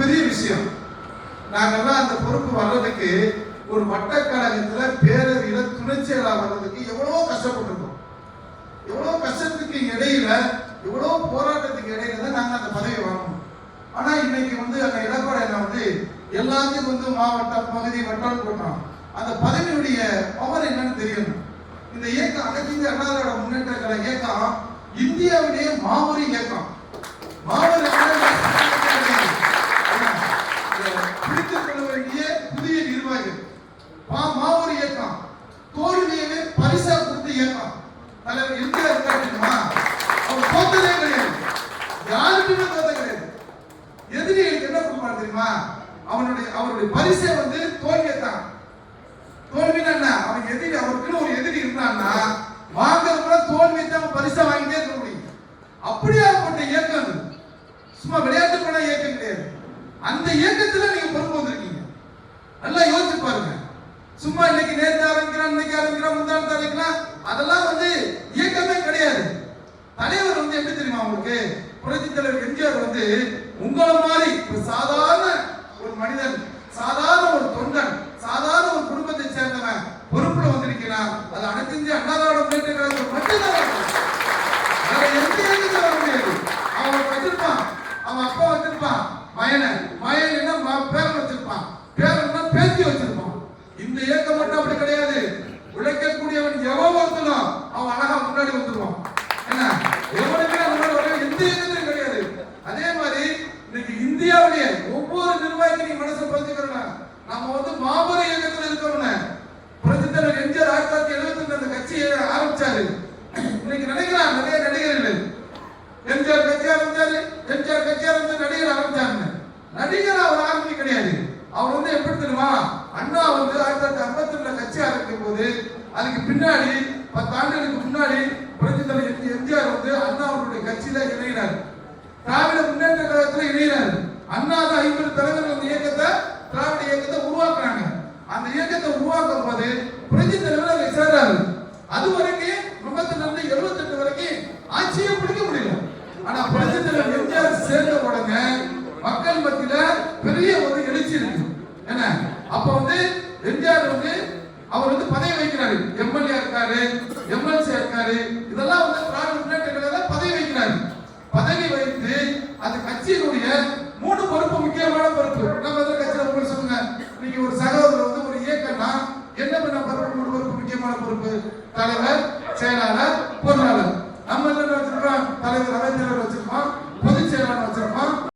பெரிய விஷயம். நாங்கெல்லாம் அந்த பொறுப்பு வர்றதுக்கு ஒரு வட்டக்கழகத்துல பேரவையில துணை செயலாளர் வர்றதுக்கு எவ்வளவோ கஷ்டப்பட்டிருக்கோம். எவ்வளவு கஷ்டத்துக்கு இடையில, எவ்வளவு போராட்டத்துக்கு இடையில தான் நாங்க அந்த பதவி வாங்கணும். ஆனா இன்னைக்கு அந்த எடப்பாடி எல்லாத்துக்கும் மாவட்டம், பகுதி, வட்டம் போட்டோம். அந்த பதவியுடைய பவர் என்னன்னு தெரியணும். இந்த இயக்கம் அனைத்து இந்திய அண்ணா திராவிட முன்னேற்ற கழக இயக்கம் இந்தியாவிலேயே மாபெரும் இயக்கம். பிடித்துக் கொள்ள வேண்டிய புதிய நிர்வாகிகள் மாபெரும் இயக்கம். தோல்வியவே பரிசா கொடுத்த இயக்கம். தலைவர் எம்ஜிஆர் இருக்காருமா, அவர் தோத்ததே கிடையாது. யாருக்குமே தோத்த கிடையாது. எதிரிகளுக்கு என்ன கொடுப்பாரு தெரியுமா? அவருடைய பரிசை தோல்வியை தான். தோல்வினா என்ன? அவன் எதிரி, அவருக்குன்னு ஒரு எதிரி இருந்தான்னா வாங்குறப்ப தோல்வியை தான் பரிசா வாங்கிட்டே இருக்க முடியும். அப்படியாப்பட்ட இயக்கம் சும்மா விளையாட்டு பண்ண இயக்கம் கிடையாது. அந்த இயக்கத்துல நீங்க பொறுப்பு வந்திருக்கீங்க. நல்லா யோசிச்சு பாருங்க. சும்மா இன்னைக்கு நேற்று ஆரம்பிக்கிறான், இன்னைக்கு ஆரம்பிக்கிறான், முந்தானத்து ஆரம்பிக்கிறான், அதெல்லாம் இயக்கமே கிடையாது. தலைவர் எப்படி தெரியுமா உங்களுக்கு? புரட்சி தலைவர் எம்ஜிஆர் உங்களை மாதிரி ஒரு சாதாரண ஒரு மனிதன், சாதாரண ஒரு தொண்டன், சாதாரண ஒரு குடும்பத்தை சேர்ந்தவன் பொறுப்புல வந்திருக்கிறான். அது அனைத்து இந்திய அண்ணா திராவிட முன்னேற்ற கழகத்தில் மட்டும்தான். எந்த இயக்கத்தில் வர முடியாது. அவன் வச்சிருப்பான், அவன் அப்பா வச்சிருப்பான் மயன் பேரன் வச்சிருப்பான், பேரன்னா பேத்தி வச்சிருப்பான். இந்த இயக்கம் மட்டும் அப்படி கிடையாது. உழைக்கக்கூடியவன் எவ்வளவு ஒருத்தனும் அவன் அழகா முன்னாடி வந்துருவான். என்ன எவனுமே எந்த இயக்கத்திலும் கிடையாது. அதே மாதிரி இன்னைக்கு இந்தியாவுடைய ஒவ்வொரு நிர்வாகிக்கும் நீ மனசை பதிச்சுக்கிறோம். நம்ம மாபெரும் இயக்கத்தில் இருக்கணும். புரட்சி தலைவர் எம்ஜிஆர் 1972 அந்த கட்சியை ஆரம்பிச்சாரு. இன்னைக்கு நினைக்கிறான் நிறைய நடிகர்கள் எம்ஜிஆர் கட்சி ஆரம்பிச்சாரு, எம்ஜிஆர் கட்சி ஆரம்பிச்சு நடிகர் ஆரம்பிச்சாருன்னு. நடிகர் அவர் ஆரம்பிக்க கிடையாது. அவர் எப்படி தெரியுமா? அண்ணா 1952 கட்சி ஆரம்பிக்கும் போது அதுக்கு பின்னாடி 10 ஆண்டுகளுக்கு முன்னாடி புரட்சி தலைவர் எம்ஜிஆர் அண்ணா அவருடைய கட்சியில இணைகிறார். திராவிட முன்னேற்ற கழகத்தில் இணைகிறார். அண்ணா தான் 50 தலைவர்கள் இயக்கத்தை, திராவிட இயக்கத்தை உருவாக்குறாங்க. அந்த இயக்கத்தை உருவாக்கும் போது புரட்சி தலைவர் அதை சேர்றாரு. அது வரைக்கும் 52 78 வரைக்கும் ஆட்சியை பிடிக்க முடியல. ஆனா புரட்சி தலைவர் எம்ஜிஆர் சேர்ந்த உடனே மக்கள் மத்தியில பெரிய ஒரு எழுச்சி இருக்கு. என்ன அப்ப எம்ஜிஆர் அவர் பதவி வைக்கிறாரு. எம்எல்ஏ இருக்காரு, எம்எல்சி இருக்காரு. இதெல்லாம் திராவிட முன்னேற்ற கழகத்துல பதவி வைக்கிறாரு. பதவி வைத்து அந்த கட்சியினுடைய